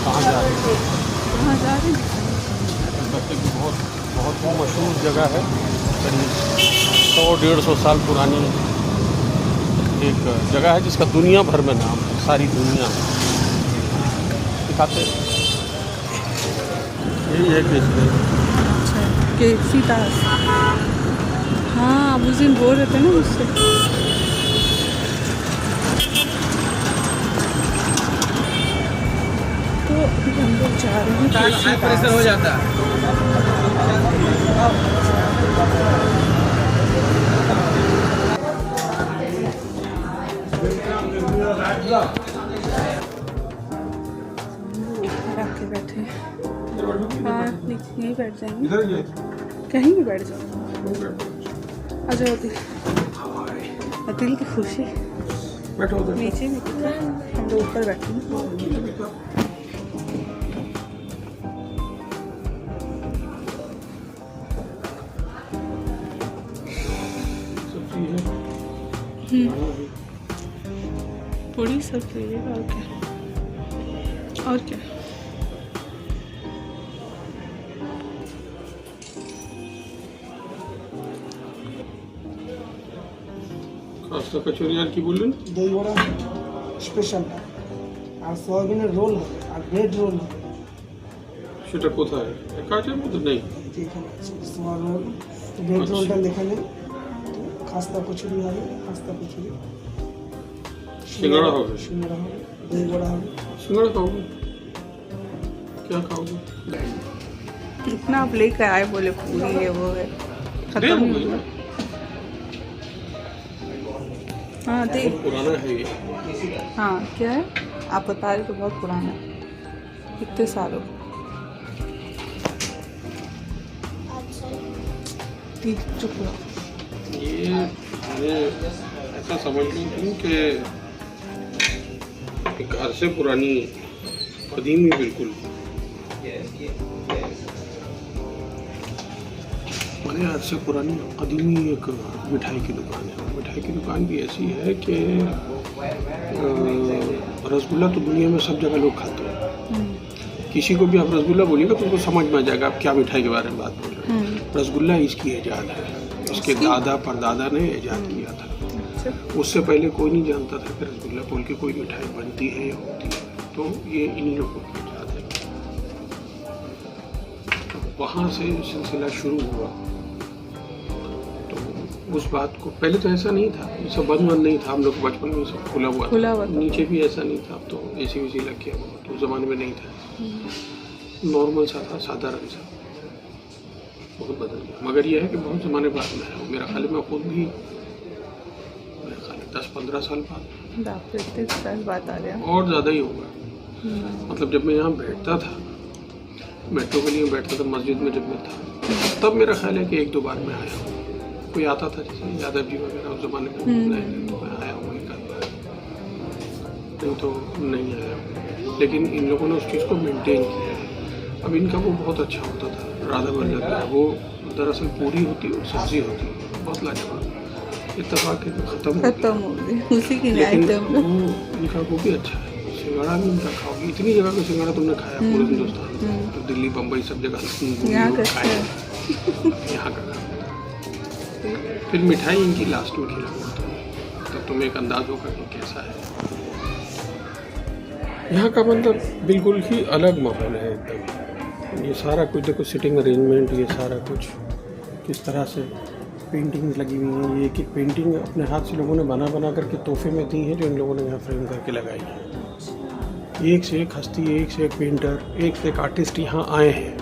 कहाँ जा रहे हैं? कहाँ जा रहे हैं? कलकत्ते की बहुत ही मशहूर जगह है, करीब 100-150 साल पुरानी एक जगह है जिसका दुनिया भर में नाम है, सारी दुनिया में। दिखाते यही है कि अच्छा केसी दास, हाँ आप उस दिन बोल रहे थे ना मुझसे। तो अभी हम लोग जा रहे हैं केसी दास। हो जाता आके बैठे हैं। हाँ यहीं बैठ जाएंगे, कहीं भी बैठ जाओ। आ जाओ दिल की खुशी। नीचे में कितना, हम लोग ऊपर बैठे हैं। पूरी सब लीजिएगा और क्या, और क्या। খাস্তা কচুরি আর কি বললেন? দই বড়া স্পেশাল আর সয়াবিনের রোল হবে আর ব্রেড রোল হবে। সেটা কোথায়? কাজের মধ্যে নেই। এখানে আছে সোয়া রোল, ব্রেড রোলটা লেখা নেই। খাস্তা কচুরি হবে, খাস্তা কচুরি। সিঙ্গাড়া হবে, সিঙ্গাড়া হবে, দই বড়া হবে। सिंगड़ा खाओगे? क्या खाओगे? इतना आप लेकर आए, बोले पूरी है वो है, देर खत्म हो हो गई गया। ना? हाँ दे, बहुत पुराना है ये। हाँ क्या है आप बता रहे तो बहुत पुराना है, कितने सालों। चुप रहो। ये ऐसा समझ लो कि एक घर से पुरानी कदीमी बिल्कुल बड़े आज से पुरानी कदीमी एक मिठाई की दुकान है। मिठाई की दुकान भी ऐसी है कि रसगुल्ला तो दुनिया में सब जगह लोग खाते हैं। किसी को भी आप रसगुल्ला बोलिएगा तो उनको समझ में आ जाएगा आप क्या मिठाई के बारे में बात बोल रहे हैं। रसगुल्ला इसकी ईजाद है, इसके दादा परदादा ने ईजाद किया था। उससे पहले कोई नहीं जानता था कि रसगुल्ला बोल के कोई मिठाई बनती है या होती है, तो ये इन्हीं लोगों की ईजाद है। तो वहाँ से सिलसिला शुरू हुआ। तो उस बात को पहले तो ऐसा नहीं था, ये सब बंद नहीं था, हम लोग बचपन में सब खुला हुआ था। नीचे भी ऐसा नहीं था, अब तो एसी वेसी लग गया। तो उस ज़माने में नहीं था, नॉर्मल सा था, साधारण सा। बहुत बदल गया, मगर यह है कि बहुत ज़माने बाद में है। मेरा ख्याल में खुद भी 10-15 साल बाद, इतने साल बाद आ गया और ज़्यादा ही होगा। मतलब जब मैं यहाँ बैठता था, मेट्रो के लिए बैठता था मस्जिद में जब मैं था, तब मेरा ख्याल है कि 1-2 बार मैं आया हूँ। कोई आता था जैसे यादव जी वगैरह उस ज़माने में, नए तो मैं आया हूँ एक आध बार, नहीं तो नहीं आया हूँ। लेकिन इन लोगों ने उस चीज़ को मेंटेन किया है। अब इनका वो बहुत अच्छा होता था, राधा बन जाता है। वो दरअसल पूरी होती और सब्ज़ी होती, बहुत लाजवाब। इत्तेफाक है कि ख़त्म हो गई उसी की, लेकिन वो इनका वो भी अच्छा है। सिंगाड़ा भी इनका खाओगे, इतनी जगह का सिंगाड़ा तुमने खाया पूरे हिंदुस्तान में, तो दिल्ली बम्बई सब जगह यहाँ का खाया, यहाँ का। फिर मिठाई इनकी लास्ट में खिलाऊंगा तो तुम्हें एक अंदाज होगा कि कैसा है। यहाँ का मतलब बिल्कुल ही अलग माहौल है एकदम। ये सारा कुछ देखो, सिटिंग अरेंजमेंट, ये सारा कुछ किस तरह से पेंटिंग्स लगी हुई हैं। ये एक पेंटिंग अपने हाथ से लोगों ने बना करके तोहफे में दी हैं, जो इन लोगों ने यहाँ फ्रेम करके लगाई है। एक से एक हस्ती, एक से एक पेंटर, एक से एक आर्टिस्ट यहाँ आए हैं,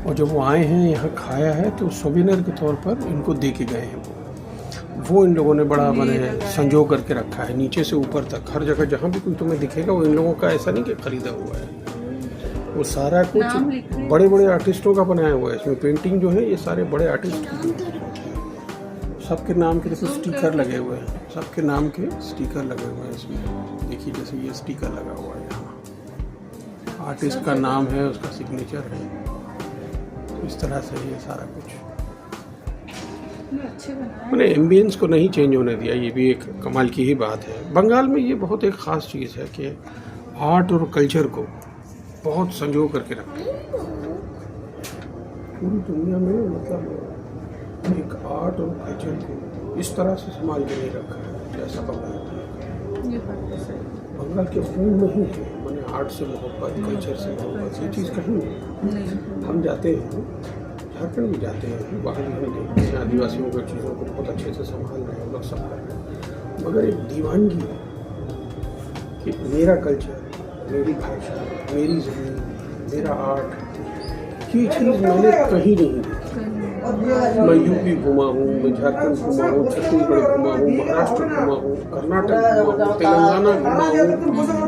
और जब वो आए हैं यहाँ खाया है तो सोवेनियर के तौर पर इनको दे के गए हैं। वो इन लोगों ने बड़ा मैंने संजो करके रखा है, नीचे से ऊपर तक हर जगह जहाँ भी कोई तुम्हें दिखेगा वो इन लोगों का ऐसा नहीं कि खरीदा हुआ है। वो सारा कुछ बड़े बड़े आर्टिस्टों का बनाया हुआ है। इसमें पेंटिंग जो है ये सारे बड़े आर्टिस्ट की, सबके नाम के देखो स्टिकर लगे हुए हैं, सबके नाम के स्टिकर लगे हुए हैं इसमें। देखिए जैसे ये स्टिकर लगा हुआ है यहाँ, आर्टिस्ट का नाम है, उसका सिग्नेचर है। इस तरह से ये सारा कुछ मैंने एम्बियंस को नहीं चेंज होने दिया, ये भी एक कमाल की ही बात है। बंगाल में ये बहुत एक ख़ास चीज़ है कि आर्ट और कल्चर को बहुत संजो करके रखते हैं। पूरी दुनिया में मतलब एक आर्ट और कल्चर को इस तरह से संभाल के नहीं रखा है जैसा बंगाल में। ये बात तो सही बंगाल के खून में ही है, मैंने आर्ट से मोहब्बत, कल्चर से मोहब्बत, ये चीज़ कहीं नहीं। नहीं। हम जाते हैं, झारखंड भी जाते हैं, वहाँ भी हम देखते हैं आदिवासियों की चीज़ों को बहुत अच्छे से संभाल रहे हैं, लोग सब कर रहे हैं। मगर एक दीवानगी है कि मेरा कल्चर, मेरी भाषा, मेरी ज़मीन, मेरा आर्ट, ये चीज़ मैंने कहीं नहीं देखी। मैं यूपी घुमा हूँ, मैं झारखंड घुमा हूँ, छत्तीसगढ़ घुमा हूँ, महाराष्ट्र घुमा हूँ, कर्नाटक घुमा हूँ, तेलंगाना घुमा हूँ,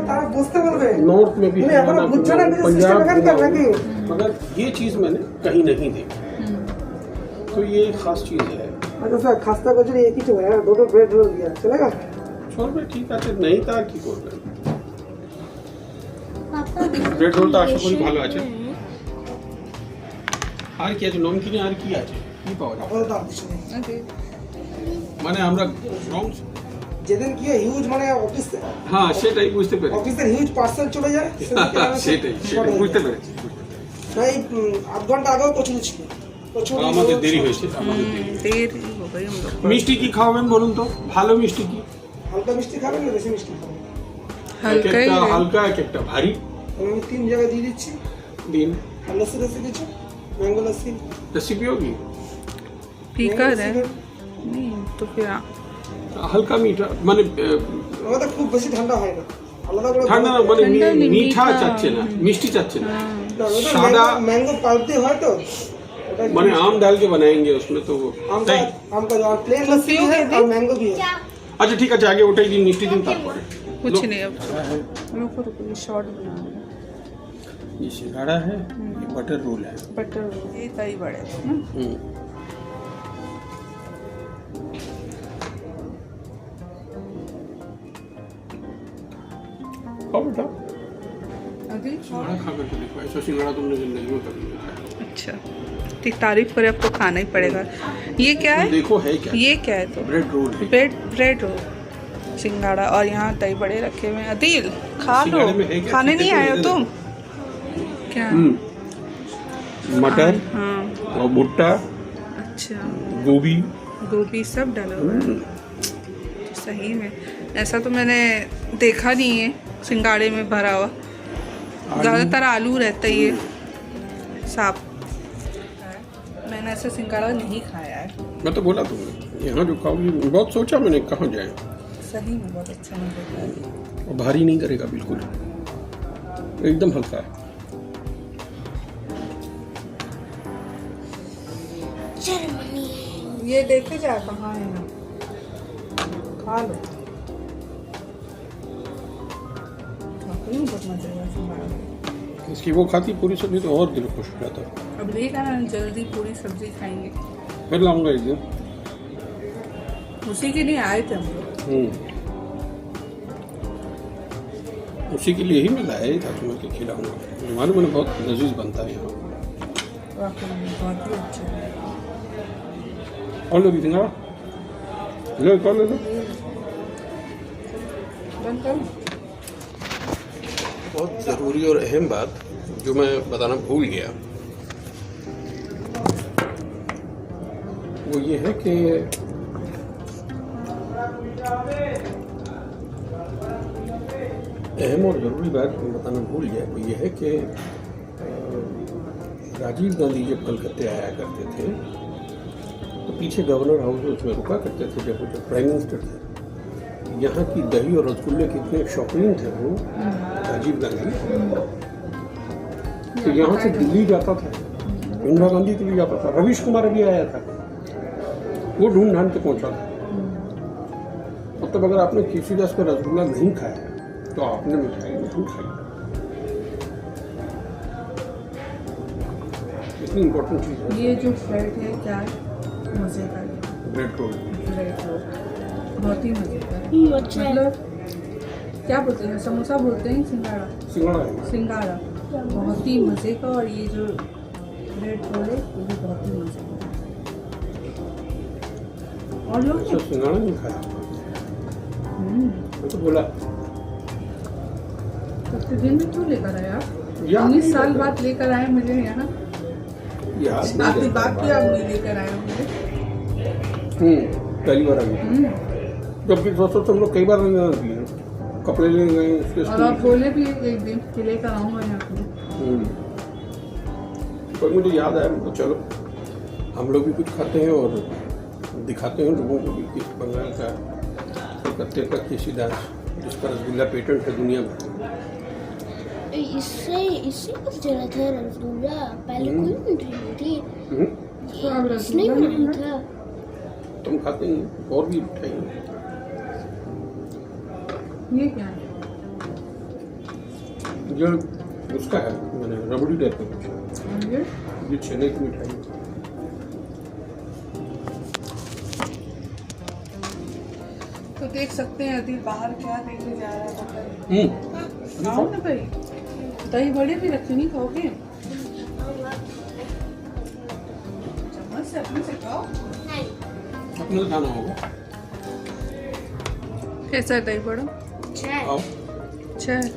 नॉर्थ में भी हरियाणा घुमा हूँ, पंजाब घुमा हूँ, मगर ये चीज़ मैंने कहीं नहीं देखी। तो ये एक खास चीज़ है। अच्छा सर, खास्ता कचौड़ी एक ही तो है, दो ब्रेड रोल दिया चलेगा? छोड़ भाई ठीक আছে, नहीं তার কি করবেন? ব্রেড রোলটা আশা করি ভালো আছে। আর কি আছে নমকিনে, আর কি আছে, কি পাওয়া যায়? আপাতত আর কিছু নেই। ओके মানে আমরা রং, যেদিন কি হিউজ মানে অফিস হ্যাঁ সেটাই বুঝতে পেরেছি। অফিসের হিউজ পার্সেল চলে যায় সেটাই সেটাই বুঝতে পেরেছি। এই আধ ঘন্টা আগেও কচুরি ছিল। কচুরি আমাদের দেরি হয়েছে, আমাদের দেরি। देर ही हो गई हम लोग को। মিষ্টি কি খাওয়াবেন বলুন তো? ভালো মিষ্টি কি? হালকা মিষ্টি খাবেন না বেশি মিষ্টি খাবেন? हल्का একটা ही है। হালকা, এক একটা ভারী আমি 3 জায়গায় দিয়ে দিচ্ছি। দিন। আর লস্যি লস্যি কিছু ম্যাঙ্গো লস্যি রেসিপি होगी फीका है नहीं तो फिर হালকা মিঠা, মানে আমাদের খুব বেশি ঠান্ডা হয় না, আলাদা করে ঠান্ডা না, মানে ঠান্ডা নেই, মিঠা মিঠা। চাচ্ছে না, মিষ্টি চাচ্ছে না, না, ওটা সাদা ম্যাঙ্গো পাল্প দিয়ে হয় তো ওটা মানে आम डाल के बनाएंगे उसमें तो वो আম का তাই। আম का और प्लेन लस्सी भी है और मैंगो भी है। আচ্ছা ঠিক আছে, আগে ওটাই দিন, মিষ্টি দিন, তারপরে कुछ लो। नहीं अब रुको रुको ये शॉर्ट बना ये सिंघाड़ा है, ये बटर रोल है। बटर ये दही बड़े ना खाओ बेटा, अभी सिंघाड़ा खा करके देखो, ऐसा सिंघाड़ा तुमने जिंदगी में कभी नहीं खाया। अच्छा ठीक, तारीफ करे अब तो खाना ही पड़ेगा। ये क्या तुम है? देखो है क्या, ये क्या है तो? ब्रेड रोल है। ब्रेड हो सिंगाड़ा, और यहाँ दही बड़े रखे हुए हैं। अदील खा लो, सिंघाड़े में है क्या? खाने नहीं देखो, आए हो इधर तुम क्या? मटर हाँ और भुट्टा, अच्छा गोभी, गोभी सब डाला हुआ है। तो सही में ऐसा तो मैंने देखा नहीं है सिंगाड़े में भरा हुआ, ज़्यादातर आलू रहता ही है साफ। मैंने ऐसा सिंगाड़ा नहीं खाया है। मैं तो बोला तुमने यहाँ जो खाओगी, बहुत सोचा मैंने कहाँ जाए, सही में बहुत अच्छा लग है। और भारी नहीं करेगा बिल्कुल, एकदम हल्का है। ये देखे जा कहाँ है ना, खा लो। बहुत मजा आया सिंगाड़ा। इसकी वो खाती पूरी सब्जी तो और दिल खुश हो जाता। अब देख आना, जल्दी पूरी सब्जी खाएंगे। फिर लाऊंगा एक दिन। उसी के लिए आए थे हम लोग। उसी के लिए ही मैं लाया ही था तुम्हें कि खिलाऊंगा। मालूम मैंने बहुत लजीज बनता है यहाँ। बहुत ही अच्छा है। और लो भी सिंघाड़ा, लो एक और ले लो। बंद करो। बहुत ज़रूरी और अहम बात जो मैं बताना भूल गया, वो ये है कि अहम और ज़रूरी बात मैं बताना भूल गया, वो ये है कि राजीव गांधी जब कलकत्ते आया करते थे तो पीछे गवर्नर हाउस में उसमें रुका करते थे, जब वो जो प्राइम मिनिस्टर थे। यहाँ की दही और रसगुल्ले के इतने शौकीन थे वो राजीव गांधी, तो यहाँ से दिल्ली जाता था, इंदिरा गांधी के लिए जाता था, रवीश कुमार अभी आया था, वो ढूंढ ढांढ के पहुंचा था। मतलब अगर आपने केसीदास का रसगुल्ला नहीं खाया तो आपने मिठाई नहीं खाई। इतनी इम्पोर्टेंट चीज़ है ये जो ब्रेड है क्या है? मज़े का ब्रेड रोल। ब्रेड रोल बहुत ही मज़े का है। मतलब क्या बोलते हैं, समोसा बोलते हैं सिंगाड़ा? सिंघाड़ा है। सिंगाड़ा बहुत ही मज़े का, और ये जो ब्रेड रोल है ये भी बहुत ही मज़े का। और लोग अच्छा सिंघाड़ा नहीं खाया, मैं तो बोला दिन में क्यों लेकर आए आप? 19 साल बाद लेकर आए मुझे यहाँ। याद आपकी नहीं बात की आप नहीं लेकर आए हो मुझे। पहली बार आई। जबकि दोस्तों हम लोग कई बार नहीं गए, कपड़े लेने गए उसके और आप बोले भी एक दिन कि लेकर आऊँगा यहाँ पे। पर मुझे याद आया, तो चलो हम लोग भी कुछ खाते हैं और दिखाते हैं लोगों को भी कि बंगाल का कलकत्ते का केसीदास, जिसका रसगुल्ला पेटेंट है दुनिया भर में। इससे कुछ जरा था रसगुल्ला, पहले कोई मिठाई नहीं थी। इसने रसगुल्ला नहीं था। तुम खाते हैं और भी मिठाई हैं। ये क्या है? ये उसका है, मैंने रबड़ी टाइप का कुछ है। ये छेने की मिठाई है। तो देख सकते हैं अदिल बाहर क्या देखने जा रहा है पता नहीं। खाओ ना भाई, दही बड़े भी रखे, नहीं खाओगे? चम्मच से अपने से खाओ। अपने खाना होगा। कैसा है दही बड़ा? आओ। अच्छा है।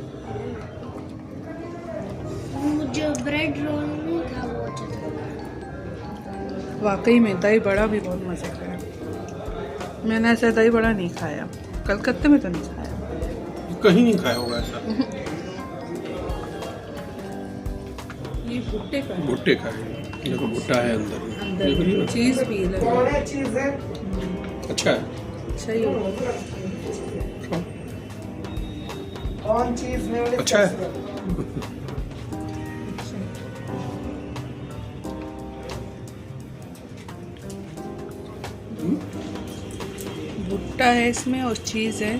मुझे ब्रेड रोल नहीं था, वो अच्छा था। वाकई में दही बड़ा भी बहुत मजे का है। मैंने ऐसा दही बड़ा नहीं खाया, कलकत्ते में तो नहीं खाया। कहीं नहीं खाया होगा ऐसा। ये भुट्टे का है। भुट्टे खाए, देखो भुट्टा है अंदर में। अंदर देख रही हो ना? चीज भी लगा। थोड़ा चीज है, अच्छा है। सही है। कौन चीज में अच्छा है। भुट्टा है इसमें और चीज़ है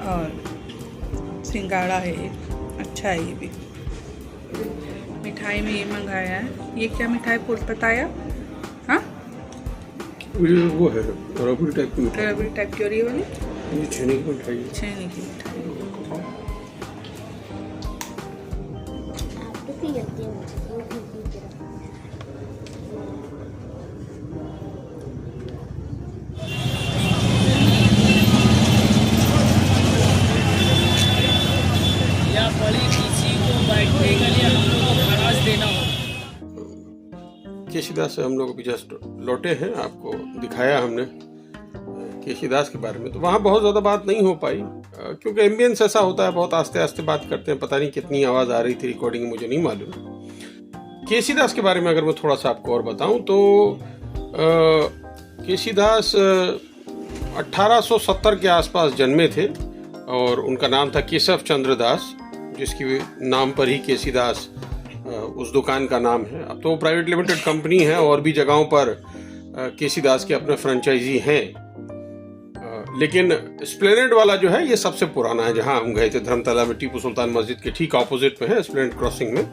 और सिंगाड़ा है। अच्छा है ये भी। मिठाई में ये मंगाया है। ये क्या मिठाई बताया? हाँ, ये वो है रबड़ी टाइप की मिठाई। रबड़ी टाइप की। और ये वाली ये छेने की मिठाई है। छेने की मिठाई। आप तो पी लेते हैं, वो भी पी के रखो। या बड़ी किसी को बैठने के लिए हम लोग को खराज देना हो। केसीदास से हम लोग अभी जस्ट लौटे हैं, आपको दिखाया हमने केसीदास के बारे में। तो वहाँ बहुत ज़्यादा बात नहीं हो पाई क्योंकि एम्बियंस ऐसा होता है, बहुत आस्ते आस्ते बात करते हैं। पता नहीं कितनी आवाज़ आ रही थी रिकॉर्डिंग में, मुझे नहीं मालूम। केसीदास के बारे में अगर मैं थोड़ा सा आपको और बताऊं तो केसीदास 1870 के आसपास जन्मे थे और उनका नाम था केशव चंद्र दास, जिसकी नाम पर ही केसीदास उस दुकान का नाम है। अब तो प्राइवेट लिमिटेड कंपनी है और भी जगहों पर केसीदास के अपने फ्रेंचाइजी हैं, लेकिन एस्प्लेनेड वाला जो है ये सबसे पुराना है। जहां हम गए थे धर्मतला में, टीपू सुल्तान मस्जिद के ठीक ऑपोजिट में है, एस्प्लेनेड क्रॉसिंग में।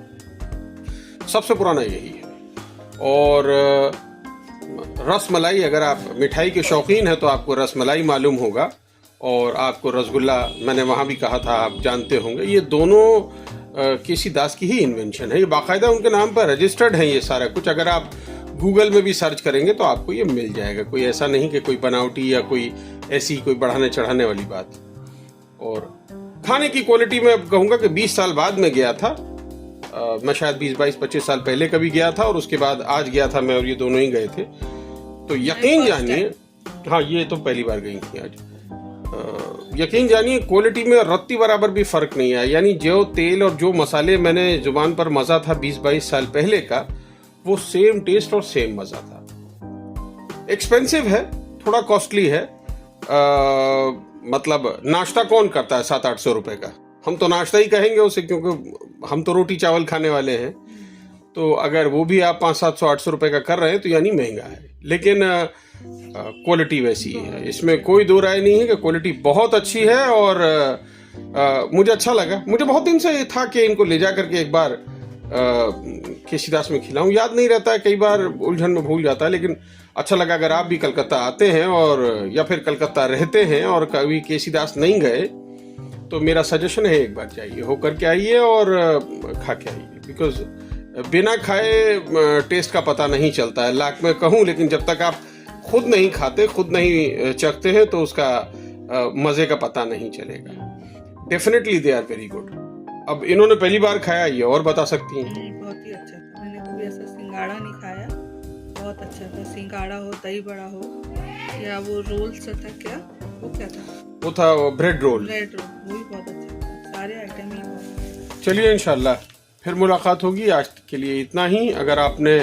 सबसे पुराना यही है। और रस मलाई, अगर आप मिठाई के शौकीन हैं तो आपको रस मलाई मालूम होगा, और आपको रसगुल्ला मैंने वहाँ भी कहा था, आप जानते होंगे। ये दोनों केसीदास की ही इन्वेंशन है। ये बाकायदा उनके नाम पर रजिस्टर्ड है ये सारा कुछ। अगर आप गूगल में भी सर्च करेंगे तो आपको ये मिल जाएगा। कोई ऐसा नहीं कि कोई बनावटी या कोई ऐसी कोई बढ़ाने चढ़ाने वाली बात। और खाने की क्वालिटी में कहूँगा कि 20 साल बाद में गया था। मैं शायद 20, 22, 25 साल पहले कभी गया था और उसके बाद आज गया था मैं, और ये दोनों ही गए थे। तो यकीन जानिए, हाँ ये तो पहली बार गई थी आज। यकीन जानिए क्वालिटी में रत्ती बराबर भी फर्क नहीं आया। यानी जो तेल और जो मसाले मैंने जुबान पर मजा था 20-22 साल पहले का, वो सेम टेस्ट और सेम मजा था। एक्सपेंसिव है, थोड़ा कॉस्टली है। मतलब नाश्ता कौन करता है 700-800 रुपए का? हम तो नाश्ता ही कहेंगे उसे, क्योंकि हम तो रोटी चावल खाने वाले हैं। तो अगर वो भी आप 500-700-800 रुपए का कर रहे हैं तो यानी महंगा है। लेकिन क्वालिटी वैसी है, इसमें कोई दो राय नहीं है कि क्वालिटी बहुत अच्छी है। और मुझे अच्छा लगा। मुझे बहुत दिन से था कि इनको ले जा करके एक बार केसीदास में खिलाऊं। याद नहीं रहता है, कई बार उलझन में भूल जाता है, लेकिन अच्छा लगा। अगर आप भी कलकत्ता आते हैं और या फिर कलकत्ता रहते हैं और कभी केसीदास नहीं गए तो मेरा सजेशन है एक बार जाइए, होकर के आइए और खा के आइए। बिकॉज बिना खाए टेस्ट का पता नहीं चलता है, लाख में कहूँ, लेकिन जब तक आप खुद नहीं खाते, खुद नहीं चखते हैं तो उसका मज़े का पता नहीं चलेगा। Definitely they are very good. अब इन्होंने पहली बार खाया, ये और बता सकती हैं। बहुत ही अच्छा था, मैंने कभी ऐसा सिंगाड़ा नहीं खाया, बहुत अच्छा था। सिंगाड़ा हो, दही बड़ा हो, या वो रोल सा था, क्या वो क्या था, वो था ब्रेड रोल। ब्रेड रोल, वो भी बहुत अच्छा था। सारे आइटम ही बहुत। चलिए इंशाल्लाह फिर मुलाकात होगी। आज के लिए इतना ही। अगर आपने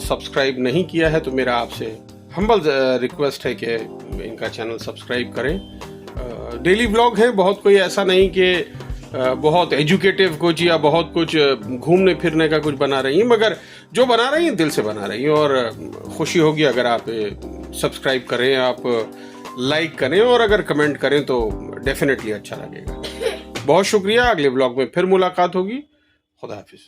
सब्सक्राइब नहीं किया है तो मेरा आपसे हम्बल रिक्वेस्ट है कि इनका चैनल सब्सक्राइब करें। डेली व्लॉग है, बहुत कोई ऐसा नहीं कि बहुत एजुकेटिव कुछ या बहुत कुछ घूमने फिरने का कुछ बना रही हैं, मगर जो बना रही हैं दिल से बना रही हैं, और खुशी होगी अगर आप सब्सक्राइब करें, आप लाइक करें, और अगर कमेंट करें तो डेफिनेटली अच्छा लगेगा। बहुत शुक्रिया। अगले व्लॉग में फिर मुलाकात होगी। खुदा हाफिज।